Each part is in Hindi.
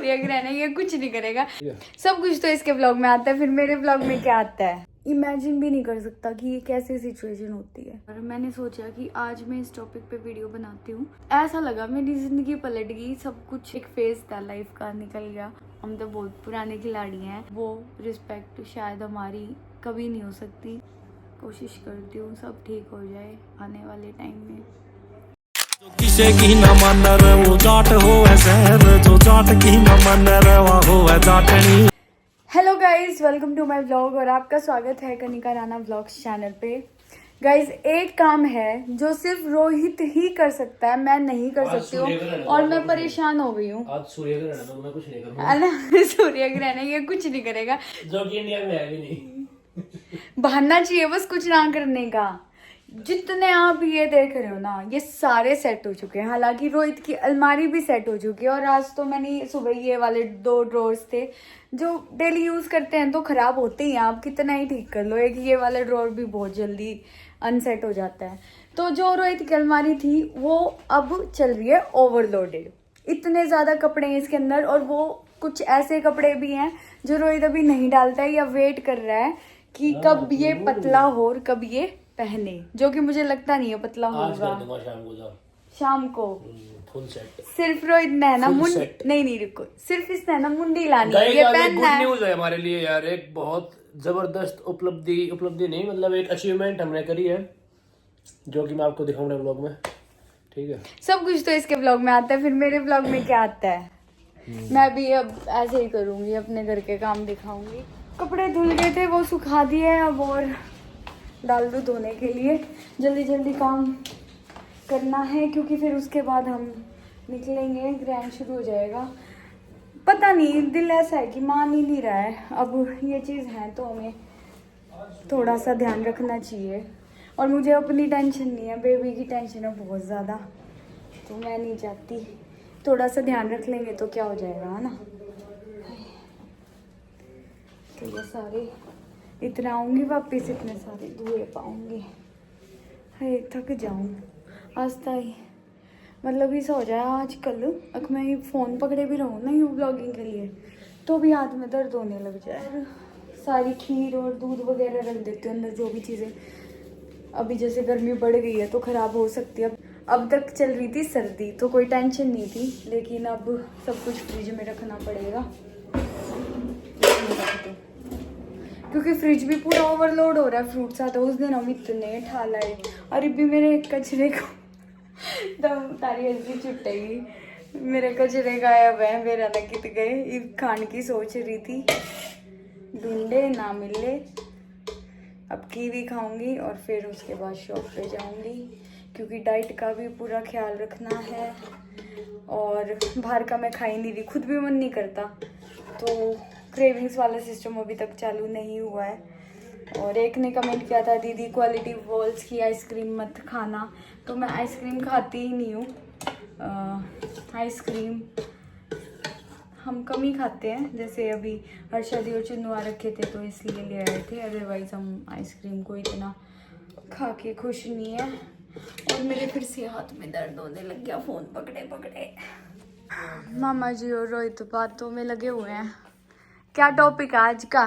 सूर्य ग्रहण है, ये कुछ नहीं करेगा। सब कुछ तो इसके ब्लॉग में आता है, फिर मेरे ब्लॉग में क्या आता है इमेजिन भी नहीं कर सकता कि ये कैसी सिचुएशन होती है। और मैंने सोचा कि आज मैं इस टॉपिक पे वीडियो बनाती हूँ। ऐसा लगा मेरी जिंदगी पलट गई, सब कुछ एक फेज था लाइफ का निकल गया। हम तो बहुत पुराने खिलाड़ी हैं, वो रिस्पेक्ट शायद हमारी कभी नहीं हो सकती। कोशिश करती हूँ सब ठीक हो जाए आने वाले टाइम में। किसे की न मन रे वो जाट हो शहर जो जाट की न मन रे वो है जाटनी। Hello guys, welcome to my vlog और आपका स्वागत है कनिका राणा व्लॉग्स चैनल पे। गाइज एक काम है जो सिर्फ रोहित ही कर सकता है, मैं नहीं कर सकती हूँ और मैं परेशान हो गई हूँ। आज सूर्य ग्रहण है तो मैं कुछ नहीं करूँगा। है ना, सूर्य ग्रहण है, ये कुछ नहीं करेगा, जो कि इंडिया में है भी नहीं। बहाना चाहिए बस कुछ ना करने का। जितने आप ये देख रहे हो ना, ये सारे सेट हो चुके हैं। हालांकि रोहित की अलमारी भी सेट हो चुकी है और आज तो मैंने सुबह ये वाले 2 ड्रॉर्स थे जो डेली यूज करते हैं तो खराब होते ही हैं, आप कितना ही ठीक कर लो। एक ये वाला ड्रॉर भी बहुत जल्दी अनसेट हो जाता है। तो जो रोहित की अलमारी थी वो अब चल रही है ओवरलोडेड। इतने ज्यादा कपड़े हैं इसके अंदर और वो कुछ ऐसे कपड़े भी हैं जो रोहित अभी नहीं डालता है या वेट कर रहा है कि कब ये पतला हो और कब ये पहने, जो कि मुझे लगता नहीं है पतला आज होगा। कर दूंगा शाम को जाओ। शाम को फुल सेट। सिर्फ रोहित ने ना Full मुंड set। नहीं रुको, सिर्फ इसने ना मुंडी लानी है, ये गुड पहनना है। न्यूज है हमारे लिए यार, एक बहुत जबरदस्त उपलब्धि नहीं मतलब एक अचीवमेंट हमने करी है जो कि मैं आपको दिखाऊंगा ब्लॉग में। ठीक है, सब कुछ तो इसके ब्लॉग में आता है, फिर मेरे ब्लॉग में क्या आता है। मैं भी अब ऐसे ही करूंगी, अपने घर के काम दिखाऊंगी। कपड़े धुल गए थे वो सुखा दिए, अब और डाल दूँ धोने के लिए। जल्दी जल्दी काम करना है क्योंकि फिर उसके बाद हम निकलेंगे, ग्रैंड शुरू हो जाएगा। पता नहीं दिल ऐसा है कि मान ही नहीं रहा है। अब ये चीज़ है तो हमें थोड़ा सा ध्यान रखना चाहिए। और मुझे अपनी टेंशन नहीं है, बेबी की टेंशन है बहुत ज़्यादा, तो मैं नहीं चाहती। थोड़ा सा ध्यान रख लेंगे तो क्या हो जाएगा, है ना। तो ये सारे इतना आऊँगी वापस, इतने सारे धुए पाऊँगी। हाय थक जाऊँ आस्ता ही, मतलब ऐसा हो जाए आजकल अगर मैं ये फ़ोन पकड़े भी रहूँ ना यू ब्लॉगिंग के लिए तो भी हाथ में दर्द होने लग जाए। सारी खीर और दूध वगैरह रख देती हूँ अंदर, जो भी चीज़ें। अभी जैसे गर्मी बढ़ गई है तो ख़राब हो सकती है। अब तक चल रही थी सर्दी तो कोई टेंशन नहीं थी, लेकिन अब सब कुछ फ्रिज में रखना पड़ेगा क्योंकि फ्रिज भी पूरा ओवरलोड हो रहा है फ्रूट्स आता है। उस दिन हम इतने ठा लाए, अरे भी मेरे कचरे को दम तारी हल्की छुटेगी, मेरे कचरे गायब है, मेरा ना कित गए। खाने की सोच रही थी, ढूंढे ना मिले। अब कीवी खाऊंगी और फिर उसके बाद शॉप पे जाऊंगी क्योंकि डाइट का भी पूरा ख्याल रखना है। और बाहर का मैं खा ही नहीं रही, खुद भी मन नहीं करता, तो क्रेविंग्स वाला सिस्टम अभी तक चालू नहीं हुआ है। और एक ने कमेंट किया था, दीदी क्वालिटी वॉल्स की आइसक्रीम मत खाना, तो मैं आइसक्रीम खाती ही नहीं हूँ। आइसक्रीम हम कम ही खाते हैं, जैसे अभी हर्षदी और चुन्नू आ रखे थे तो इसलिए ले आए थे, अदरवाइज हम आइसक्रीम को इतना खा के खुश नहीं है। और मेरे फिर से हाथ में दर्द होने लग गया फ़ोन पकड़े पकड़े। मामा जी और रोहित बातों में लगे हुए हैं। क्या टॉपिक है आज का?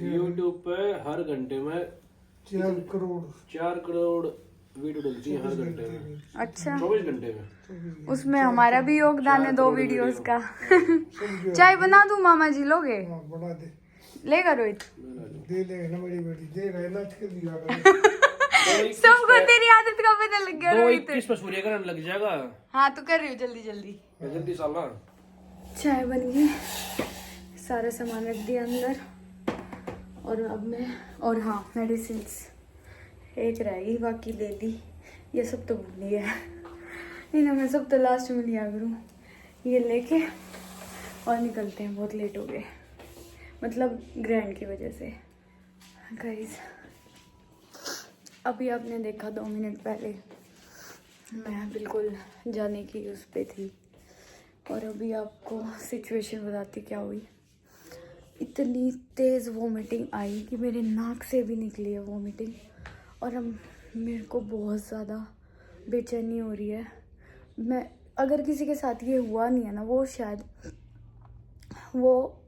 यूट्यूब पे हर घंटे में 4 करोड़ वीडियो डलती है हर घंटे में। अच्छा, 24 घंटे में। उसमें हमारा भी योगदान है 2 वीडियोस का। चाय बना दूं मामा जी, लोगे? बना दे, लेगा रोहित? दे ले ना बड़ी बेटी, दे रहा है ना के दिया सबको तेरी आदत का पता लग गया रोहित। 21 पे सूर्य ग्रहण लग जाएगा। हाँ तो कर रही हूँ जल्दी जल्दी। जल्दी साला। चाय बन गई, सारा सामान रख दिया अंदर। और अब मैं, और हाँ मेडिसिन एक रहेगी, बाकी ले ली। ये सब तो भूल है, नहीं ना, मैं सब तो लास्ट में लिया करूँ। ये लेके और निकलते हैं, बहुत लेट हो गए, मतलब ग्रैंड की वजह से। गाइस अभी आपने देखा 2 मिनट पहले मैं बिल्कुल जाने की उस पे थी, और अभी आपको सिचुएशन बताती क्या हुई। इतनी तेज़ वोमिटिंग आई कि मेरे नाक से भी निकली है वोमिटिंग, और अब मेरे को बहुत ज़्यादा बेचैनी हो रही है। मैं अगर किसी के साथ ये हुआ नहीं है ना, वो शायद वो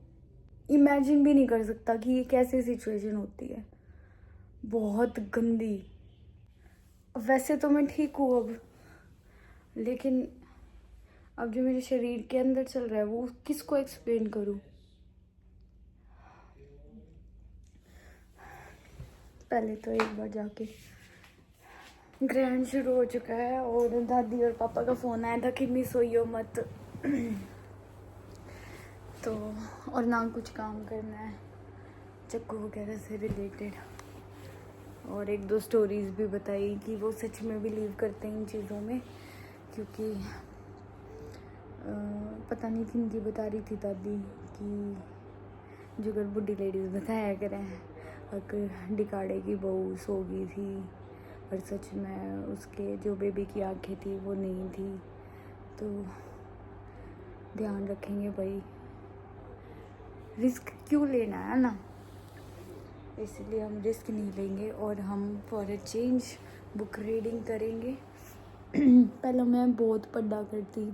इमेजिन भी नहीं कर सकता कि ये कैसी सिचुएशन होती है, बहुत गंदी। वैसे तो मैं ठीक हूँ अब, लेकिन अब जो मेरे शरीर के अंदर चल रहा है वो किसको एक्सप्लेन करूँ। पहले तो एक बार जाके ग्रहण शुरू हो चुका है और दादी और पापा का फ़ोन आया था कि मिस होइयो मत। तो और ना कुछ काम करना है चक्कू वगैरह से रिलेटेड, और एक दो स्टोरीज़ भी बताई कि वो सच में बिलीव करते हैं इन चीज़ों में, क्योंकि पता नहीं किन की बता रही थी दादी कि जो घर बुढ़ी लेडीज़ बताया करें अगर डिकाड़े की बहू सो गई थी और सच में उसके जो बेबी की आंखें थी वो नहीं थी, तो ध्यान रखेंगे भाई, रिस्क क्यों लेना है ना, इसलिए हम रिस्क नहीं लेंगे और हम for a change book reading करेंगे। पहले मैं बहुत पढ़ा करती,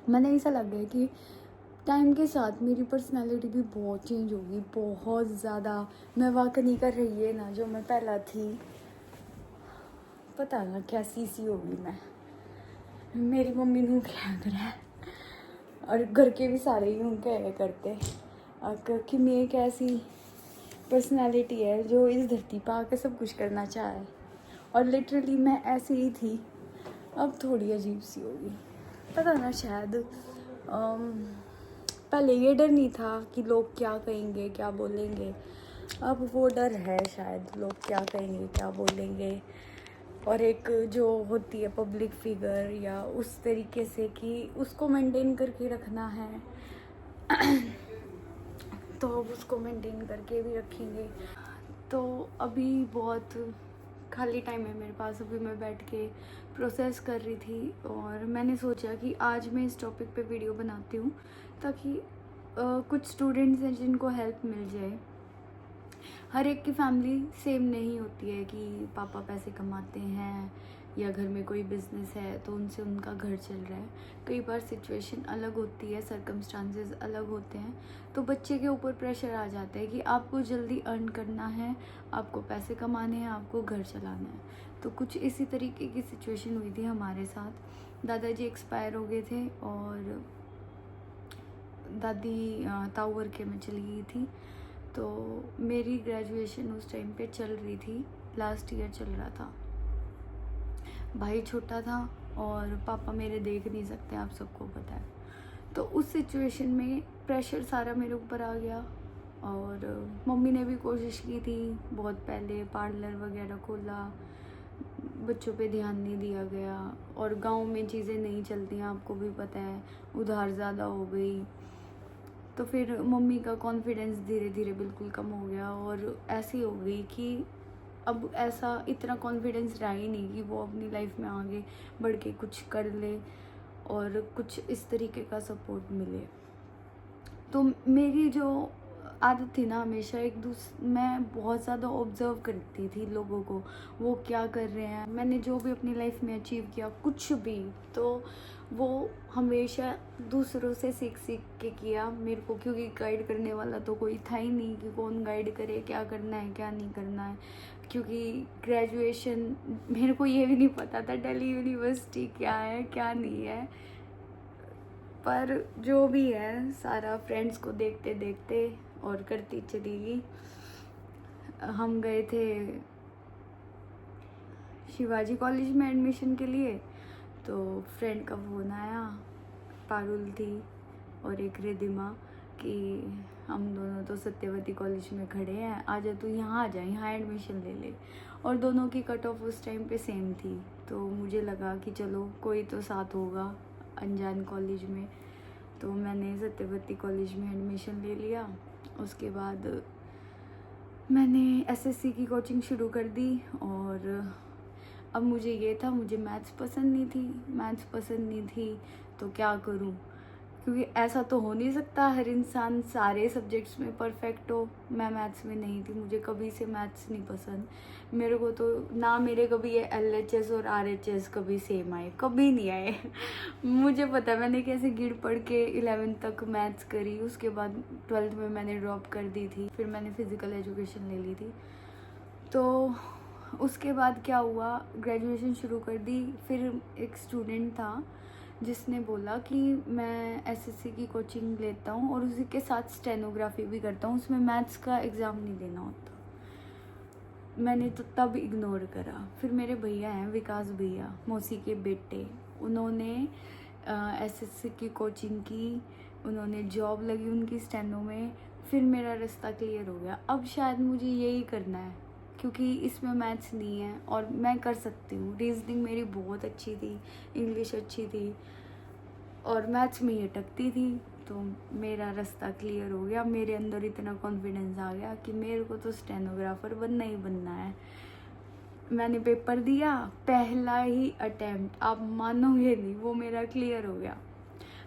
मैंने ऐसा लग गया कि टाइम के साथ मेरी पर्सनालिटी भी बहुत चेंज होगी, बहुत ज़्यादा। मैं वाकई नहीं कर रही है ना जो मैं पहला थी, पता ना कैसी सी होगी मैं। मेरी मम्मी नू क्या करे और घर के भी सारे यूँ क्या करते कि मैं एक ऐसी पर्सनालिटी है जो इस धरती पर आकर सब कुछ करना चाहे, और लिटरली मैं ऐसी ही थी। अब थोड़ी अजीब सी होगी, पता ना शायद पहले ये डर नहीं था कि लोग क्या कहेंगे क्या बोलेंगे, अब वो डर है शायद, लोग क्या कहेंगे क्या बोलेंगे। और एक जो होती है पब्लिक फिगर या उस तरीके से कि उसको मेंटेन करके रखना है तो अब उसको मेंटेन करके भी रखेंगे। तो अभी बहुत खाली टाइम है मेरे पास, अभी मैं बैठ के प्रोसेस कर रही थी और मैंने सोचा कि आज मैं इस टॉपिक पे वीडियो बनाती हूँ ताकि कुछ स्टूडेंट्स हैं जिनको हेल्प मिल जाए। हर एक की फैमिली सेम नहीं होती है कि पापा पैसे कमाते हैं या घर में कोई बिजनेस है तो उनसे उनका घर चल रहा है। कई बार सिचुएशन अलग होती है, सर्कमस्टांसेस अलग होते हैं, तो बच्चे के ऊपर प्रेशर आ जाता है कि आपको जल्दी अर्न करना है, आपको पैसे कमाने हैं, आपको घर चलाना है। तो कुछ इसी तरीके की सिचुएशन हुई थी हमारे साथ। दादाजी एक्सपायर हो गए थे और दादी ताऊ के में चली गई थी। तो मेरी ग्रेजुएशन उस टाइम पे चल रही थी, लास्ट ईयर चल रहा था। भाई छोटा था और पापा मेरे देख नहीं सकते, आप सबको पता है। तो उस सिचुएशन में प्रेशर सारा मेरे ऊपर आ गया और मम्मी ने भी कोशिश की थी बहुत पहले, पार्लर वगैरह खोला, बच्चों पे ध्यान नहीं दिया गया और गांव में चीज़ें नहीं चलती हैं, आपको भी पता है, उधार ज़्यादा हो गई। तो फिर मम्मी का कॉन्फिडेंस धीरे धीरे बिल्कुल कम हो गया और ऐसी हो गई कि अब ऐसा इतना कॉन्फिडेंस रहा ही नहीं कि वो अपनी लाइफ में आगे बढ़ के कुछ कर ले और कुछ इस तरीके का सपोर्ट मिले। तो मेरी जो आदत थी ना, हमेशा मैं बहुत ज़्यादा ऑब्जर्व करती थी लोगों को, वो क्या कर रहे हैं। मैंने जो भी अपनी लाइफ में अचीव किया कुछ भी, तो वो हमेशा दूसरों से सीख के किया मेरे को, क्योंकि गाइड करने वाला तो कोई था ही नहीं कि कौन गाइड करे क्या करना है क्या नहीं करना है। क्योंकि ग्रेजुएशन मेरे को ये भी नहीं पता था दिल्ली यूनिवर्सिटी क्या है क्या नहीं है, पर जो भी है सारा फ्रेंड्स को देखते देखते और करती चली गई। हम गए थे शिवाजी कॉलेज में एडमिशन के लिए, तो फ्रेंड का फ़ोन आया, पारुल थी और एक रिदिमा, कि हम दोनों तो सत्यवती कॉलेज में खड़े हैं, आजा तू यहाँ आ जा, यहाँ एडमिशन ले ले। और दोनों की कट ऑफ उस टाइम पे सेम थी, तो मुझे लगा कि चलो कोई तो साथ होगा अनजान कॉलेज में। तो मैंने सत्यवती कॉलेज में एडमिशन ले लिया। उसके बाद मैंने एसएससी की कोचिंग शुरू कर दी और अब मुझे ये था, मुझे मैथ्स पसंद नहीं थी तो क्या करूं, क्योंकि ऐसा तो हो नहीं सकता हर इंसान सारे सब्जेक्ट्स में परफेक्ट हो। मैं मैथ्स में नहीं थी, मुझे कभी से मैथ्स नहीं पसंद। मेरे को तो ना मेरे कभी ये LHS और RHS कभी सेम आए, कभी नहीं आए। मुझे पता है मैंने कैसे गिर पड़ के 11th तक मैथ्स करी, उसके बाद 12th में मैंने ड्रॉप कर दी थी, फिर मैंने फ़िज़िकल एजुकेशन ले ली थी। तो उसके बाद क्या हुआ, ग्रेजुएशन शुरू कर दी। फिर एक स्टूडेंट था जिसने बोला कि मैं SSC की कोचिंग लेता हूँ और उसी के साथ स्टेनोग्राफी भी करता हूँ, उसमें मैथ्स का एग्ज़ाम नहीं देना होता। मैंने तो तब इग्नोर करा। फिर मेरे भैया हैं, विकास भैया, मौसी के बेटे, उन्होंने SSC की कोचिंग की, उन्होंने जॉब लगी उनकी स्टेनो में। फिर मेरा रास्ता क्लियर हो गया। अब शायद मुझे यही करना है क्योंकि इसमें मैथ्स नहीं है और मैं कर सकती हूँ। रीजनिंग मेरी बहुत अच्छी थी, इंग्लिश अच्छी थी और मैथ्स में ही अटकती थी। तो मेरा रास्ता क्लियर हो गया, मेरे अंदर इतना कॉन्फिडेंस आ गया कि मेरे को तो स्टेनोग्राफर बनना ही बनना है। मैंने पेपर दिया, पहला ही अटेम्प्ट, आप मानोगे नहीं, वो मेरा क्लियर हो गया।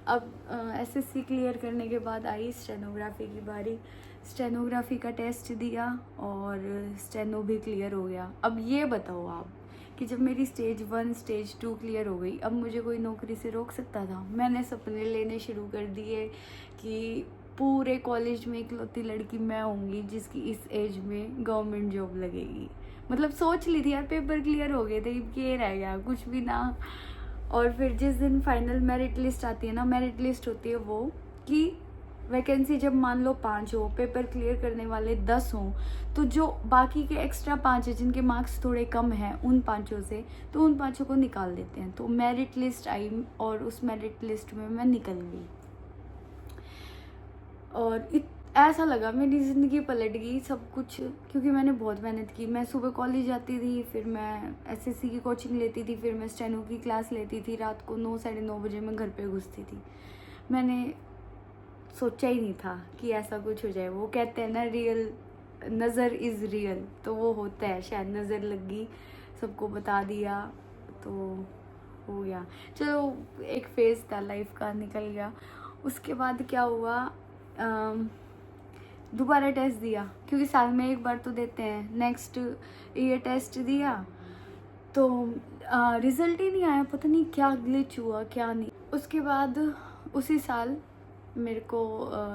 अब SSC क्लियर करने के बाद आई स्टेनोग्राफी की बारी। स्टेनोग्राफी का टेस्ट दिया और स्टेनो भी क्लियर हो गया। अब ये बताओ आप कि जब मेरी स्टेज 1 स्टेज 2 क्लियर हो गई, अब मुझे कोई नौकरी से रोक सकता था? मैंने सपने लेने शुरू कर दिए कि पूरे कॉलेज में इकलौती लड़की मैं होंगी जिसकी इस एज में गवर्नमेंट जॉब लगेगी। मतलब सोच ली थी यार, पेपर क्लियर हो गए थे, ये रह गया कुछ भी ना। और फिर जिस दिन फाइनल मेरिट लिस्ट आती है ना, मेरिट लिस्ट होती है वो कि वैकेंसी जब मान लो 5 हो, पेपर क्लियर करने वाले 10 हों, तो जो बाकी के एक्स्ट्रा 5 है जिनके मार्क्स थोड़े कम हैं उन 5 से, तो उन 5 को निकाल देते हैं। तो मेरिट लिस्ट आई और उस मेरिट लिस्ट में मैं निकल गई और ऐसा लगा मेरी ज़िंदगी पलट गई सब कुछ, क्योंकि मैंने बहुत मेहनत की। मैं सुबह कॉलेज जाती थी, फिर मैं SSC की कोचिंग लेती थी, फिर मैं स्टेनो की क्लास लेती थी, रात को 9 साढ़े 9 बजे मैं घर पे घुसती थी। मैंने सोचा ही नहीं था कि ऐसा कुछ हो जाए। वो कहते हैं ना, रियल नज़र इज़ रियल, तो वो होता है। शायद नज़र लग गई, सबको बता दिया तो हो गया। चलो, एक फेज़ था लाइफ का, निकल गया। उसके बाद क्या हुआ, दोबारा टेस्ट दिया, क्योंकि साल में एक बार तो देते हैं। नेक्स्ट ईयर टेस्ट दिया तो रिज़ल्ट ही नहीं आया, पता नहीं क्या ग्लिच हुआ क्या नहीं। उसके बाद उसी साल मेरे को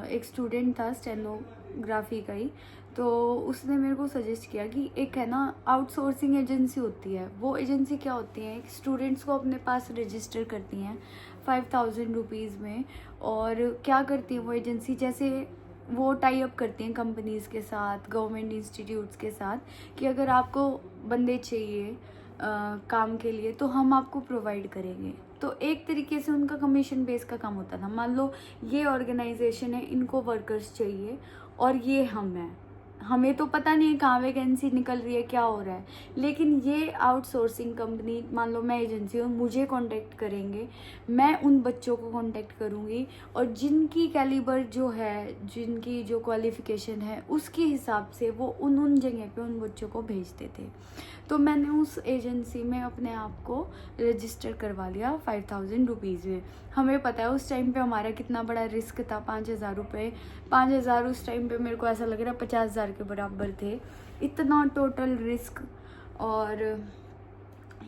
एक स्टूडेंट था स्टेनोग्राफी का ही, तो उसने मेरे को सजेस्ट किया कि एक है ना आउटसोर्सिंग एजेंसी होती है। वो एजेंसी क्या होती है, स्टूडेंट्स को अपने पास रजिस्टर करती हैं 5000 रुपीज़ में। और क्या करती है वो एजेंसी, जैसे वो टाई अप करती हैं कंपनीज़ के साथ, गवर्नमेंट इंस्टीट्यूट्स के साथ, कि अगर आपको बंदे चाहिए काम के लिए तो हम आपको प्रोवाइड करेंगे। तो एक तरीके से उनका कमीशन बेस का काम होता था। मान लो ये ऑर्गेनाइजेशन है, इनको वर्कर्स चाहिए और ये हम हैं, हमें तो पता नहीं है कहाँ वैकेंसी निकल रही है, क्या हो रहा है, लेकिन ये आउटसोर्सिंग कंपनी, मान लो मैं एजेंसी हूँ, मुझे कांटेक्ट करेंगे, मैं उन बच्चों को कांटेक्ट करूँगी और जिनकी कैलिबर जो है, जिनकी जो क्वालिफ़िकेशन है, उसके हिसाब से वो उन जगह पे उन बच्चों को भेजते थे। तो मैंने उस एजेंसी में अपने आप को रजिस्टर करवा लिया 5000 रुपीज़ में। हमें पता है उस टाइम पे हमारा कितना बड़ा रिस्क था, 5000 रुपये। 5000 उस टाइम पे मेरे को ऐसा लग रहा है 50,000 के बराबर थे, इतना टोटल रिस्क। और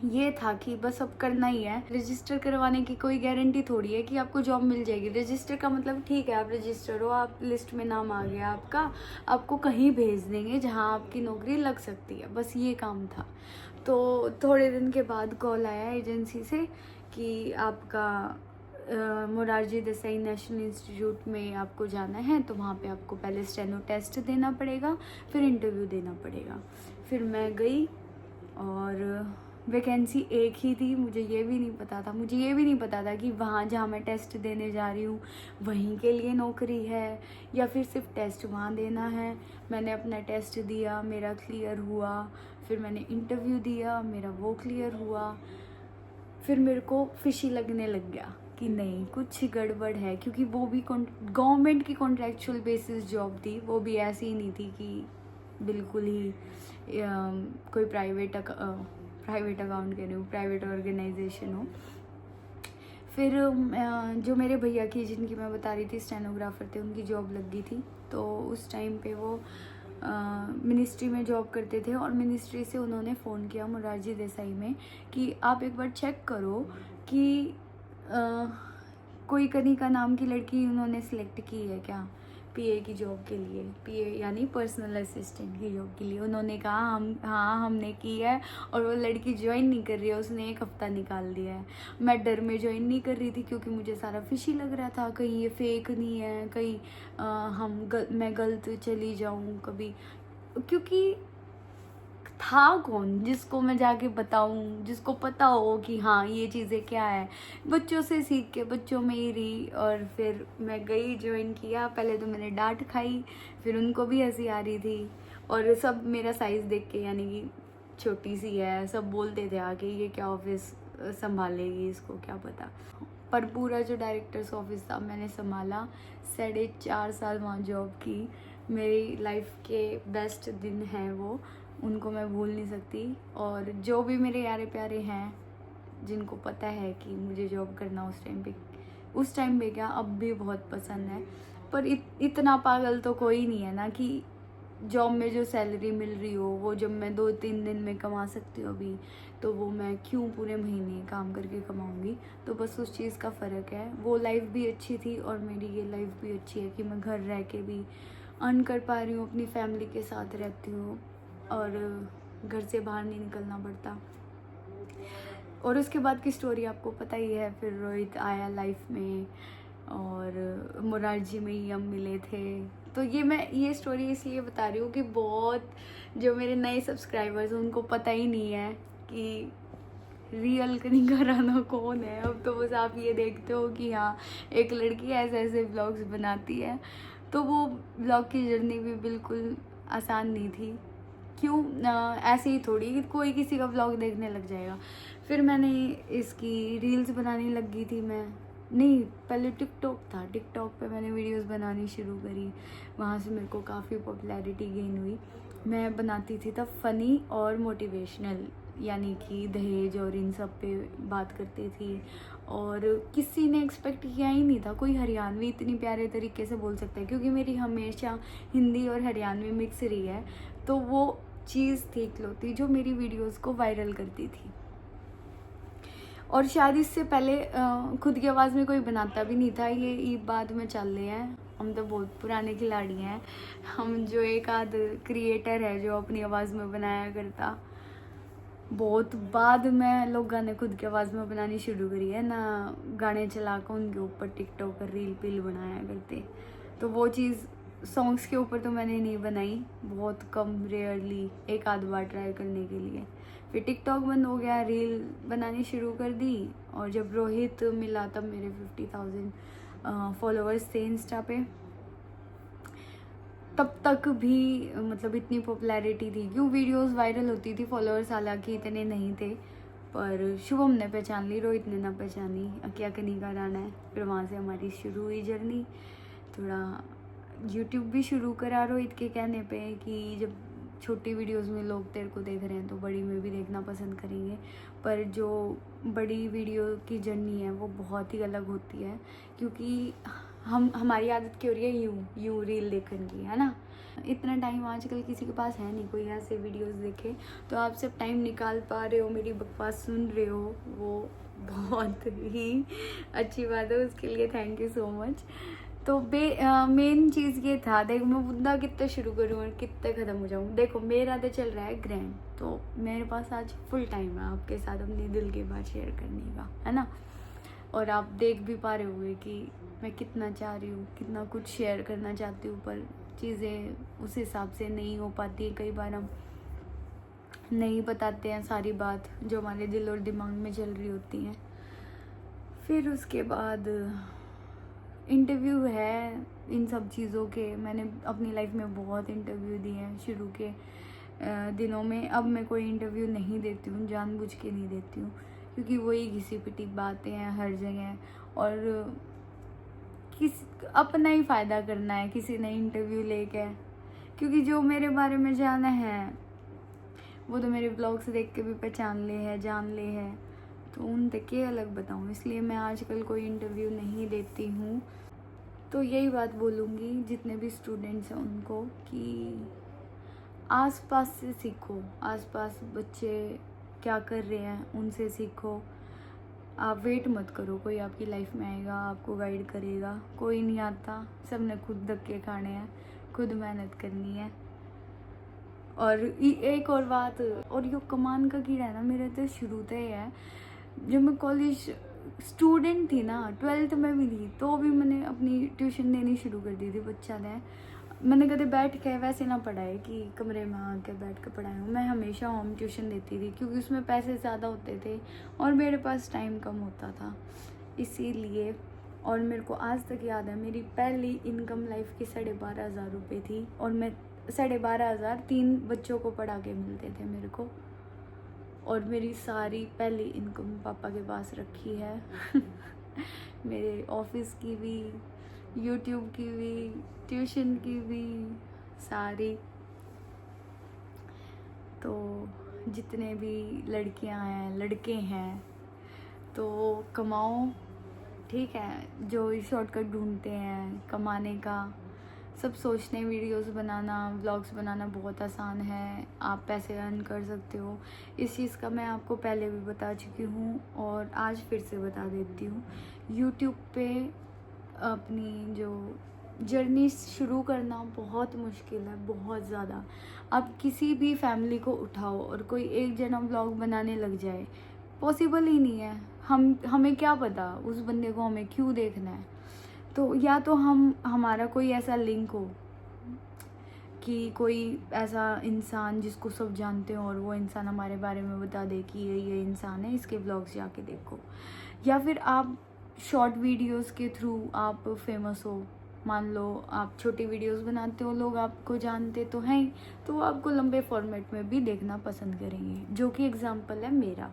ये था कि बस अब करना ही है। रजिस्टर करवाने की कोई गारंटी थोड़ी है कि आपको जॉब मिल जाएगी। रजिस्टर का मतलब ठीक है, आप रजिस्टर हो, आप लिस्ट में नाम आ गया आपका, आपको कहीं भेज देंगे जहां आपकी नौकरी लग सकती है, बस ये काम था। तो थोड़े दिन के बाद कॉल आया एजेंसी से कि आपका मोरारजी देसाई नेशनल इंस्टीट्यूट में आपको जाना है, तो वहाँ पे आपको पहले स्टेनो टेस्ट देना पड़ेगा, फिर इंटरव्यू देना पड़ेगा। फिर मैं गई और वैकेंसी एक ही थी। मुझे ये भी नहीं पता था कि वहाँ जहाँ मैं टेस्ट देने जा रही हूँ वहीं के लिए नौकरी है या फिर सिर्फ टेस्ट वहाँ देना है। मैंने अपना टेस्ट दिया, मेरा क्लियर हुआ, फिर मैंने इंटरव्यू दिया, मेरा वो क्लियर हुआ। फिर मेरे को फिशी लगने लग गया कि नहीं, कुछ गड़बड़ है, क्योंकि वो भी गवर्नमेंट की कॉन्ट्रैक्चुअल बेसिस जॉब थी। वो भी ऐसी ही नहीं थी कि बिल्कुल ही कोई प्राइवेट अकाउंट कह रही हूँ, प्राइवेट ऑर्गेनाइजेशन हो। फिर जो मेरे भैया की, जिनकी मैं बता रही थी स्टेनोग्राफर थे, उनकी जॉब लग गई थी। तो उस टाइम पे वो मिनिस्ट्री में जॉब करते थे और मिनिस्ट्री से उन्होंने फ़ोन किया मोरारजी देसाई में कि आप एक बार चेक करो कि कोई कनिका नाम की लड़की उन्होंने सिलेक्ट की है क्या पीए की जॉब के लिए, पीए यानी पर्सनल असिस्टेंट की जॉब के लिए। उन्होंने कहा हाँ हमने की है, और वो लड़की ज्वाइन नहीं कर रही है, उसने 1 हफ्ता निकाल दिया है। मैं डर में ज्वाइन नहीं कर रही थी क्योंकि मुझे सारा फिशी लग रहा था, कहीं ये फेक नहीं है, कहीं मैं गलत चली जाऊँ कभी, क्योंकि था कौन जिसको मैं जाके बताऊं, जिसको पता हो कि हाँ ये चीज़ें क्या है। बच्चों से सीख के बच्चों में ही रही, और फिर मैं गई, ज्वाइन किया। पहले तो मैंने डांट खाई, फिर उनको भी हंसी आ रही थी, और सब मेरा साइज़ देख के, यानी कि छोटी सी है, सब बोलते थे आके ये क्या ऑफिस संभालेगी, इसको क्या पता। पर पूरा जो डायरेक्टर्स ऑफिस था मैंने संभाला, 4.5 साल वहाँ जॉब की। मेरी लाइफ के बेस्ट दिन हैं वो, उनको मैं भूल नहीं सकती। और जो भी मेरे यारे प्यारे हैं, जिनको पता है कि मुझे जॉब करना उस टाइम पे क्या अब भी बहुत पसंद है। पर इतना पागल तो कोई नहीं है ना कि जॉब में जो सैलरी मिल रही हो वो जब मैं 2-3 दिन में कमा सकती हूँ अभी, तो वो मैं क्यों पूरे महीने काम करके कमाऊँगी। तो बस उस चीज़ का फ़र्क है। वो लाइफ भी अच्छी थी और मेरी ये लाइफ भी अच्छी है कि मैं घर रह के भी अर्न कर पा रही हूँ, अपनी फैमिली के साथ रहती हूँ और घर से बाहर नहीं निकलना पड़ता। और उसके बाद की स्टोरी आपको पता ही है। फिर रोहित आया लाइफ में और मोरारजी में ही हम मिले थे। तो मैं ये स्टोरी इसलिए बता रही हूँ कि बहुत जो मेरे नए सब्सक्राइबर्स हैं उनको पता ही नहीं है कि रियल कनिका राणा कौन है। अब तो बस आप ये देखते हो कि हाँ एक लड़की ऐसे ब्लॉग्स बनाती है। तो वो ब्लॉग की जर्नी भी बिल्कुल आसान नहीं थी। क्यों ऐसे ही थोड़ी कोई किसी का व्लॉग देखने लग जाएगा। फिर मैंने इसकी रील्स बनाने लग गई थी मैं। नहीं, पहले टिकटॉक था, टिकटॉक पे मैंने वीडियोस बनानी शुरू करी। वहाँ से मेरे को काफ़ी पॉपुलैरिटी गेन हुई। मैं बनाती थी तब फ़नी और मोटिवेशनल, यानी कि दहेज और इन सब पे बात करती थी। और किसी ने एक्सपेक्ट किया ही नहीं था कोई हरियाणवी इतनी प्यारे तरीके से बोल सकता है, क्योंकि मेरी हमेशा हिंदी और हरियाणवी मिक्स रही है। तो वो चीज़ थी इकलौती जो मेरी वीडियोस को वायरल करती थी। और शायद इससे पहले खुद की आवाज़ में कोई बनाता भी नहीं था। ये बाद में चल रहे हैं, हम तो बहुत पुराने खिलाड़ी हैं। हम जो एक आध क्रिएटर है जो अपनी आवाज़ में बनाया करता, बहुत बाद में लोग गाने खुद की आवाज़ में बनानी शुरू करी है ना, गाने चला कर उनके ऊपर टिकटॉक पर रील बनाया करते। तो वो चीज़ सॉन्ग्स के ऊपर तो मैंने नहीं बनाई, बहुत कम, रेयरली एक आध बार ट्राई करने के लिए। फिर टिकटॉक बंद हो गया, रील बनानी शुरू कर दी। और जब रोहित मिला तब मेरे 50,000 फॉलोअर्स थे इंस्टा पे। तब तक भी मतलब इतनी पॉपुलैरिटी थी, क्यों वीडियोस वायरल होती थी, फॉलोअर्स हालांकि इतने नहीं थे। पर शुभम ने पहचान ली, रोहित ने ना पहचानी, क्या कनिका राणा है। फिर वहाँ से हमारी शुरू हुई जर्नी। थोड़ा यूट्यूब भी शुरू करा रोहित के कहने पे कि जब छोटी वीडियोस में लोग तेरे को देख रहे हैं तो बड़ी में भी देखना पसंद करेंगे। पर जो बड़ी वीडियो की जर्नी है वो बहुत ही अलग होती है, क्योंकि हमारी आदत क्या हो रही है, यूँ रील देखने की, है ना। इतना टाइम आजकल किसी के पास है नहीं कोई ऐसे वीडियोस देखे। तो आप सब टाइम निकाल पा रहे हो, मेरी बकवास सुन रहे हो, वो बहुत ही अच्छी बात है। उसके लिए थैंक यू सो मच। तो मेन चीज़ ये था, देखो मैं मुद्दा कितना शुरू करूँ और कितने ख़त्म हो जाऊँ। देखो मेरा तो चल रहा है ग्रैंड, तो मेरे पास आज फुल टाइम है आपके साथ अपनी दिल की बात शेयर करने का, है ना। और आप देख भी पा रहे होंगे कि मैं कितना चाह रही हूँ, कितना कुछ शेयर करना चाहती हूँ, पर चीज़ें उस हिसाब से नहीं हो पाती है। कई बार हम नहीं बताते हैं सारी बात जो हमारे दिल और दिमाग में चल रही होती हैं। फिर उसके बाद इंटरव्यू है इन सब चीज़ों के। मैंने अपनी लाइफ में बहुत इंटरव्यू दिए हैं शुरू के दिनों में। अब मैं कोई इंटरव्यू नहीं देती हूँ, जानबूझ के नहीं देती हूँ, क्योंकि वही घिसी पिटी बातें हैं हर जगह। और अपना ही फ़ायदा करना है किसी ने इंटरव्यू लेके, क्योंकि जो मेरे बारे में जाना है वो तो मेरे ब्लॉग्स देख के भी पहचान ले है, जान ले है। तो उन तक के अलग बताऊँ, इसलिए मैं आजकल कोई इंटरव्यू नहीं देती हूँ। तो यही बात बोलूँगी जितने भी स्टूडेंट्स हैं उनको कि आसपास से सीखो, आसपास बच्चे क्या कर रहे हैं उनसे सीखो। आप वेट मत करो कोई आपकी लाइफ में आएगा आपको गाइड करेगा, कोई नहीं आता, सबने खुद धक्के खाने हैं, खुद मेहनत करनी है। और एक और बात, और यो कमान का कीड़ा है ना, मेरे तो शुरू से ही है। जब मैं कॉलेज स्टूडेंट थी ना, 12th में भी थी, तो भी मैंने अपनी ट्यूशन देनी शुरू कर दी थी। बच्चा ने मैंने कभी बैठ के वैसे ना पढ़ाए कि कमरे में आके बैठ के पढ़ाई हूँ, मैं हमेशा होम ट्यूशन देती थी क्योंकि उसमें पैसे ज़्यादा होते थे और मेरे पास टाइम कम होता था, इसीलिए। और मेरे को आज तक याद है मेरी पहली इनकम लाइफ की 12,500 रुपये थी और मैं 12,500 3 बच्चों को पढ़ा के मिलते थे मेरे को। और मेरी सारी पहली इनकम पापा के पास रखी है मेरे ऑफिस की भी, यूट्यूब की भी, ट्यूशन की भी, सारी। तो जितने भी लड़कियां हैं लड़के हैं तो कमाओ, ठीक है। जो शॉर्टकट ढूंढते हैं कमाने का, सब सोचते हैं वीडियोस बनाना, व्लॉग्स बनाना बहुत आसान है, आप पैसे अर्न कर सकते हो। इस चीज़ का मैं आपको पहले भी बता चुकी हूँ और आज फिर से बता देती हूँ। यूट्यूब पे अपनी जो जर्नी शुरू करना बहुत मुश्किल है, बहुत ज़्यादा। आप किसी भी फैमिली को उठाओ और कोई एक जना व्लॉग बनाने लग जाए, पॉसिबल ही नहीं है। हमें क्या पता उस बंदे को हमें क्यों देखना है। तो या तो हमारा कोई ऐसा लिंक हो कि कोई ऐसा इंसान जिसको सब जानते हो और वो इंसान हमारे बारे में बता दे कि ये इंसान है, इसके व्लॉग्स जाके देखो। या फिर आप शॉर्ट वीडियोस के थ्रू आप फेमस हो, मान लो आप छोटी वीडियोस बनाते हो, लोग आपको जानते तो हैं, तो आपको लंबे फॉर्मेट में भी देखना पसंद करेंगे। जो कि एग्जांपल है मेरा,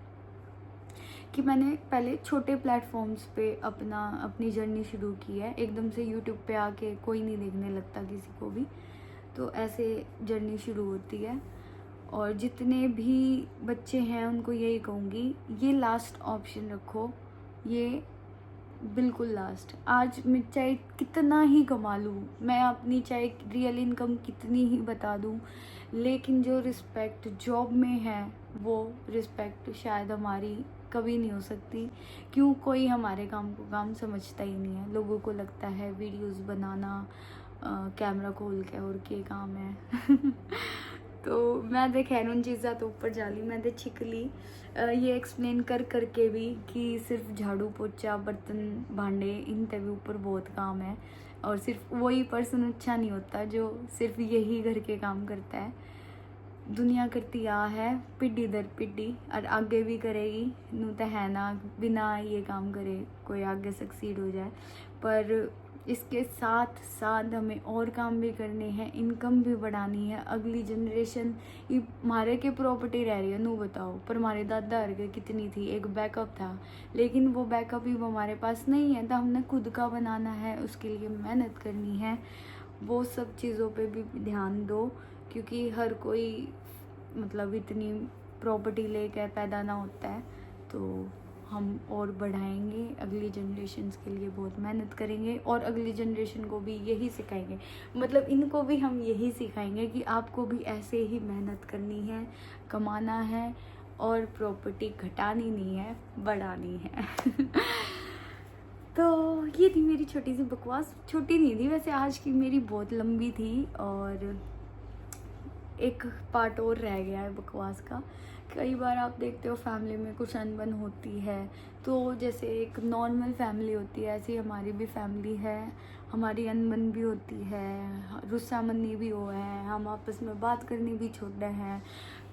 कि मैंने पहले छोटे प्लेटफॉर्म्स पे अपनी जर्नी शुरू की है। एकदम से यूट्यूब पे आके कोई नहीं देखने लगता किसी को भी, तो ऐसे जर्नी शुरू होती है। और जितने भी बच्चे हैं उनको यही कहूँगी, ये लास्ट ऑप्शन रखो, ये बिल्कुल लास्ट। आज मैं चाहे कितना ही कमा लूँ, मैं अपनी चाहे रियल इनकम कितनी ही बता दूँ, लेकिन जो रिस्पेक्ट जॉब में है वो रिस्पेक्ट शायद हमारी कभी नहीं हो सकती। क्यों, कोई हमारे काम को काम समझता ही नहीं है। लोगों को लगता है वीडियोस बनाना कैमरा खोल के और के काम है तो मैं तो खैर उन चीज़ा तो ऊपर जाली, मैं तो छिकली ये एक्सप्लेन कर के भी कि सिर्फ झाड़ू पोछा बर्तन भांडे इन पे भी ऊपर बहुत काम है। और सिर्फ वही पर्सन अच्छा नहीं होता जो सिर्फ यही घर के काम करता है। दुनिया करती आ है पीढ़ी दर पीढ़ी, और आगे भी करेगी। नू तो है ना बिना ये काम करे कोई आगे सक्सीड हो जाए, पर इसके साथ साथ हमें और काम भी करने हैं, इनकम भी बढ़ानी है। अगली जनरेशन ये मारे के प्रॉपर्टी रह रही है, नू बताओ, पर हमारे दादा अर्गे कितनी थी, एक बैकअप था, लेकिन वो बैकअप ही हमारे पास नहीं है, तो हमने खुद का बनाना है, उसके लिए मेहनत करनी है। वो सब चीज़ों पे भी ध्यान दो, क्योंकि हर कोई मतलब इतनी प्रॉपर्टी लेकर पैदा ना होता है। तो हम और बढ़ाएंगे, अगली जनरेशन्स के लिए बहुत मेहनत करेंगे और अगली जनरेशन को भी यही सिखाएंगे, मतलब इनको भी हम यही सिखाएंगे कि आपको भी ऐसे ही मेहनत करनी है, कमाना है और प्रॉपर्टी घटानी नहीं है, बढ़ानी है तो ये थी मेरी छोटी सी बकवास। छोटी नहीं थी वैसे, आज की मेरी बहुत लंबी थी और एक पार्ट और रह गया है बकवास का। कई बार आप देखते हो फैमिली में कुछ अनबन होती है, तो जैसे एक नॉर्मल फैमिली होती है ऐसी हमारी भी फैमिली है, हमारी अनबन भी होती है, रुस्सामनी भी हो है, हम आपस में बात करनी भी छोड़ रहे हैं।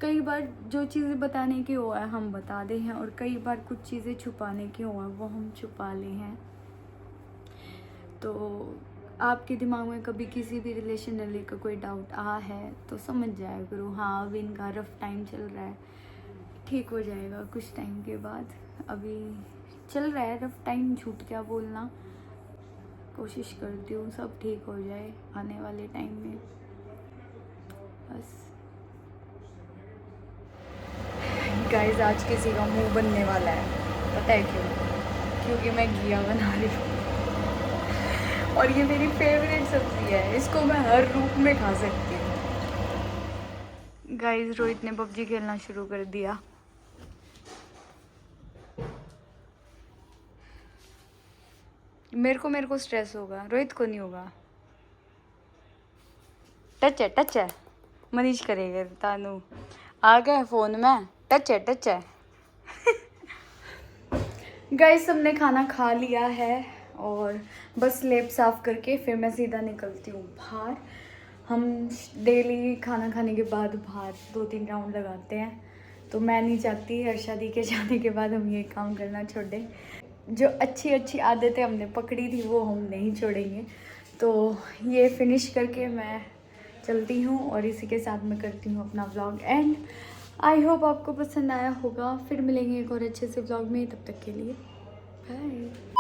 कई बार जो चीज़ें बताने की हो है हम बता दे हैं, और कई बार कुछ चीज़ें छुपाने की हो है वो हम छुपा ले हैं। तो आपके दिमाग में कभी किसी भी रिलेशन में लेकर कोई डाउट आ है तो समझ जाया करो, हाँ अब इनका रफ टाइम चल रहा है, ठीक हो जाएगा कुछ टाइम के बाद। अभी चल रहा है रफ टाइम, झूठ क्या बोलना, कोशिश करती हूँ सब ठीक हो जाए आने वाले टाइम में। बस गाइस आज किसी का मुंह बनने वाला है। पता है क्यों? क्योंकि मैं घिया बना रही हूँ और ये मेरी फेवरेट सब्जी है, इसको मैं हर रूप में खा सकती हूँ। गाइस रोहित ने पबजी खेलना शुरू कर दिया। मेरे को स्ट्रेस होगा, रोहित को नहीं होगा। टच है मनीष करेगा। तानू आ गया फोन में, टच है गाइस सबने खाना खा लिया है और बस लेप साफ करके फिर मैं सीधा निकलती हूँ बाहर। हम डेली खाना खाने के बाद बाहर 2-3 राउंड लगाते हैं, तो मैं नहीं चाहती हर्षादी के जाने के बाद हम ये काम करना छोड़ दें। जो अच्छी आदतें हमने पकड़ी थी वो हम नहीं छोड़ेंगे। तो ये फिनिश करके मैं चलती हूँ और इसी के साथ मैं करती हूँ अपना व्लॉग एंड। आई होप आपको पसंद आया होगा। फिर मिलेंगे एक और अच्छे से व्लॉग में, तब तक के लिए बाय।